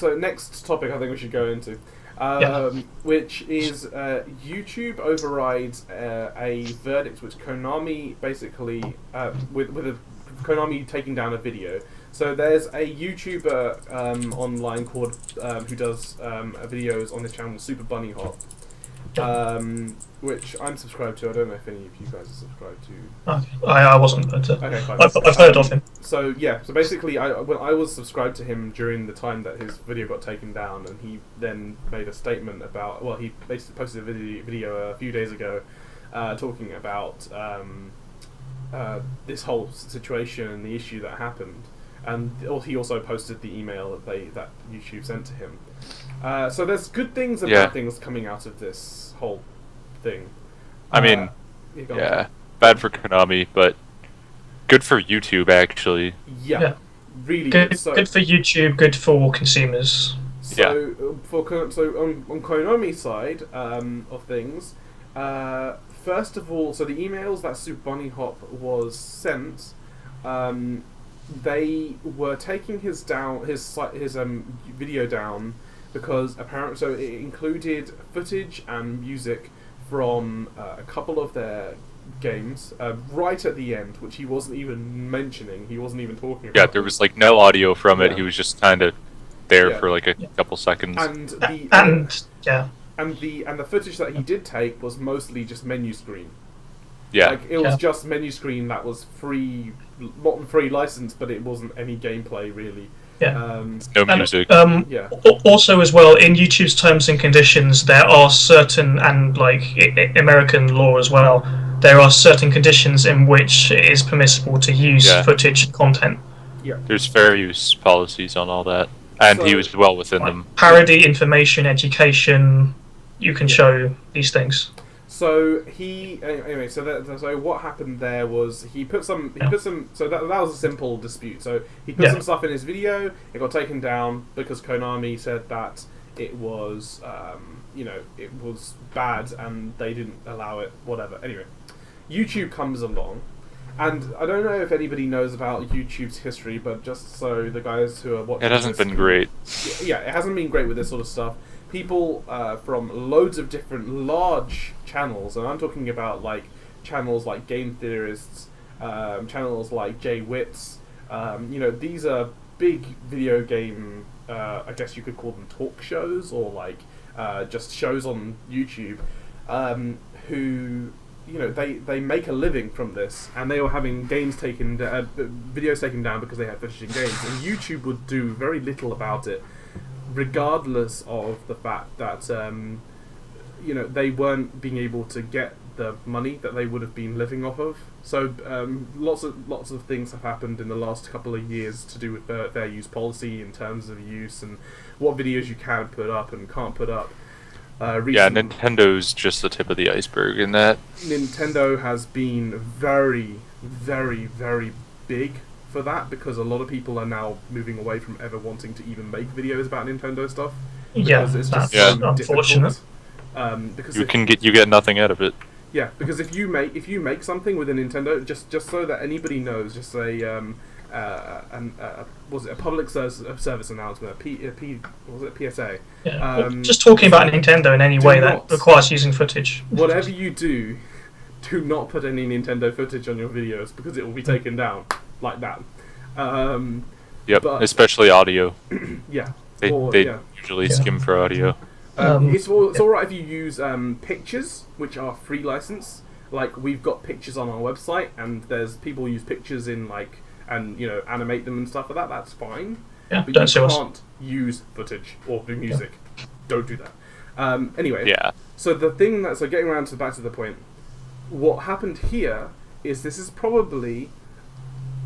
So next topic I think we should go into, which is YouTube overrides a verdict which Konami basically with Konami taking down a video. So there's a YouTuber online called who does videos on his channel, Super Bunny Hop, which I'm subscribed to. I don't know if any of you guys are subscribed to. Okay. I wasn't, but okay, fine. I've heard of him. So yeah, so basically, I was subscribed to him during the time that his video got taken down, and he then made a statement about. Well, he basically posted a video a few days ago, talking about this whole situation and the issue that happened. And he also posted the email that YouTube sent to him. So there's good things and bad things coming out of this whole thing. I mean, bad for Konami, but good for YouTube actually. Yeah. Really good. Good for YouTube. Good for consumers. So on Konami's side of things, first of all, so the emails that Super Bunny Hop was sent. They were taking his video down because apparently, so it included footage and music from a couple of their games right at the end, which he wasn't even mentioning. He wasn't even talking about. Yeah, there was like no audio from it. He was just kind of there for like a couple seconds. And the footage that he did take was mostly just menu screen. Yeah, like it was just menu screen that was free, not free license, but it wasn't any gameplay really. Yeah, no music. Also, as well, in YouTube's terms and conditions, there are certain, and like American law as well, there are certain conditions in which it is permissible to use footage and content. Yeah, there's fair use policies on all that, and he was well within them. Parody, information, education, you can show these things. So anyway. So what happened there was he put some. So that was a simple dispute. So he put some stuff in his video. It got taken down because Konami said that it was, it was bad and they didn't allow it. Whatever. Anyway, YouTube comes along, and I don't know if anybody knows about YouTube's history, but just so the guys who are watching, it hasn't been great. Yeah, it hasn't been great with this sort of stuff. People from loads of different large channels, and I'm talking about like channels like Game Theorists, channels like Jay Wits. These are big video game. I guess you could call them talk shows or like just shows on YouTube. Who they make a living from this, and they were having videos taken down because they had footage in games, and YouTube would do very little about it, regardless of the fact that they weren't being able to get the money that they would have been living off of. So lots of things have happened in the last couple of years to do with fair use policy in terms of use and what videos you can put up and can't put up. Nintendo's just the tip of the iceberg in that. Nintendo has been very, very, very big for that, because a lot of people are now moving away from ever wanting to even make videos about Nintendo stuff. Because it's just so unfortunate. Because you get nothing out of it. Yeah, because if you make something with a Nintendo, just so that anybody knows, just was it a public service announcement? Was it a PSA? Yeah. Just talking about Nintendo in any way that requires using footage. Whatever you do not put any Nintendo footage on your videos, because it will be taken down. Like that. Especially audio. Yeah. They usually skim for audio. It's alright if you use pictures, which are free license. Like, we've got pictures on our website, and there's people use pictures in animate them and stuff like that. That's fine. Yeah, but you can't use footage or the music. Yeah. Don't do that. Anyway. Yeah. So getting around back to the point, what happened here is this is probably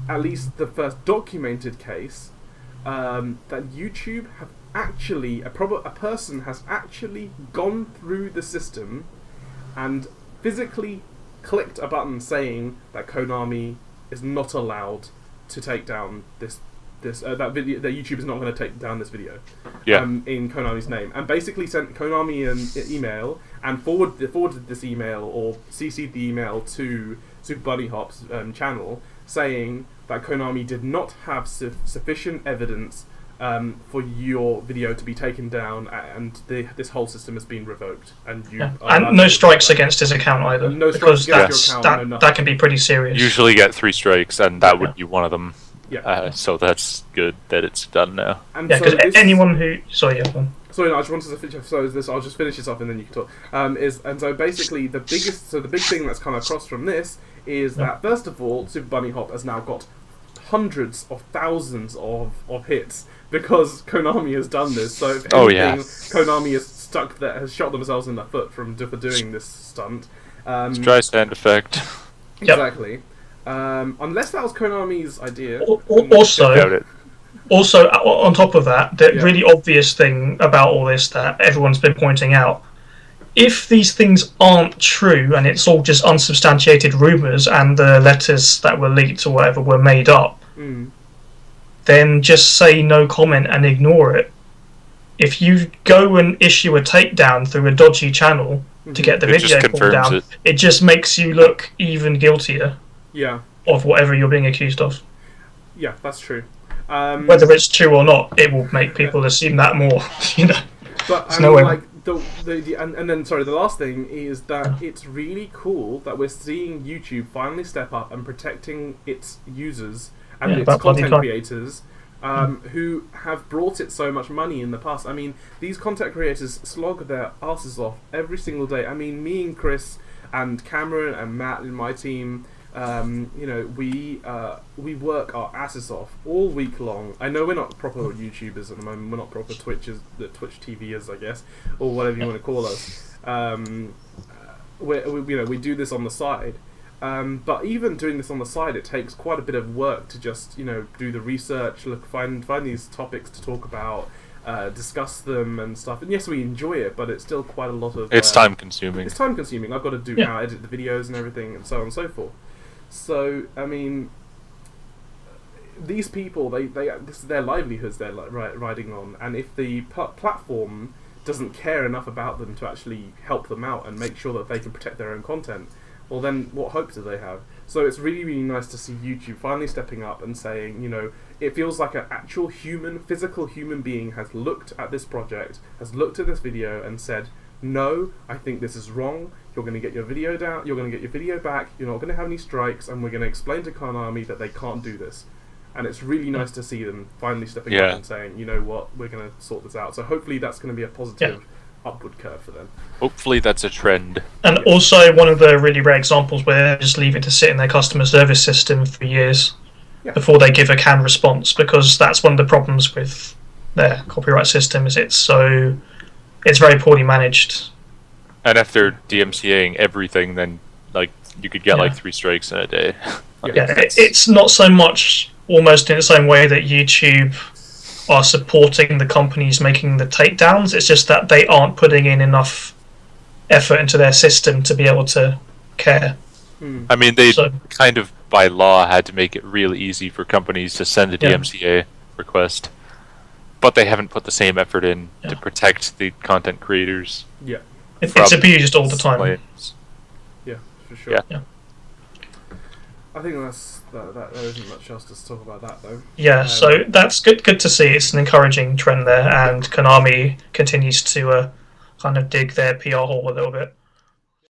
at least the first documented case that YouTube have actually a person has actually gone through the system and physically clicked a button saying that Konami is not allowed to take down that video, that YouTube is not going to take down this video in Konami's name, and basically sent Konami an email and forwarded this email or CC'd the email to Super Bunny Hop's channel, saying that Konami did not have sufficient evidence for your video to be taken down, and this whole system has been revoked, and and no strikes against his account either, no because against your account, that can be pretty serious. Usually get 3 strikes, and that would be one of them. Yeah. So that's good that it's done now. And because anyone who sorry, no, I just wanted to finish. I'll just finish this off, and then you can talk. So basically the big thing that's come across from this is that first of all, Super Bunny Hop has now got hundreds of thousands of hits because Konami has done this. So if anything, Konami has shot themselves in the foot for doing this stunt. It's dry stand effect. Exactly. Unless that was Konami's idea. Also, on top of that, the really obvious thing about all this that everyone's been pointing out, if these things aren't true and it's all just unsubstantiated rumours and the letters that were leaked or whatever were made up, then just say no comment and ignore it. If you go and issue a takedown through a dodgy channel to get the video pulled down, it just makes you look even guiltier of whatever you're being accused of. Yeah, that's true. Whether it's true or not, it will make people assume that more, you know. But I mean, like the last thing is that it's really cool that we're seeing YouTube finally step up and protecting its users and its content creators who have brought it so much money in the past. I mean, these content creators slog their asses off every single day. I mean, me and Chris and Cameron and Matt in my team, we work our asses off all week long. I know we're not proper YouTubers at the moment. We're not proper Twitch TVers, I guess, or whatever you want to call us. We do this on the side. But even doing this on the side, it takes quite a bit of work to just do the research, find these topics to talk about, discuss them and stuff. And yes, we enjoy it, but it's still quite a lot of. It's time consuming. It's time consuming. I've got to do how I edit the videos and everything, and so on and so forth. So I mean, these people, this is their livelihoods they're riding on, and if the platform doesn't care enough about them to actually help them out and make sure that they can protect their own content, well then what hope do they have? So it's really, really nice to see YouTube finally stepping up and saying, it feels like an actual physical human being has looked at this project, has looked at this video and said, no, I think this is wrong. You're going to get your video down. You're going to get your video back. You're not going to have any strikes, and we're going to explain to Konami that they can't do this. And it's really nice to see them finally stepping up and saying, you know what, we're going to sort this out. So hopefully that's going to be a positive upward curve for them. Hopefully that's a trend. And also one of the really rare examples where they just leave it to sit in their customer service system for years before they give a canned response, because that's one of the problems with their copyright system is it's very poorly managed. And if they're DMCAing everything, then you could get 3 strikes in a day. It's not so much almost in the same way that YouTube are supporting the companies making the takedowns. It's just that they aren't putting in enough effort into their system to be able to care. I mean, they kind of by law had to make it really easy for companies to send a DMCA request, but they haven't put the same effort in to protect the content creators. Yeah. It's abused all the time. Claims. Yeah, for sure. Yeah. I think that there isn't much else to talk about that though. Yeah, so that's good to see. It's an encouraging trend there, and Konami continues to kind of dig their PR hole a little bit.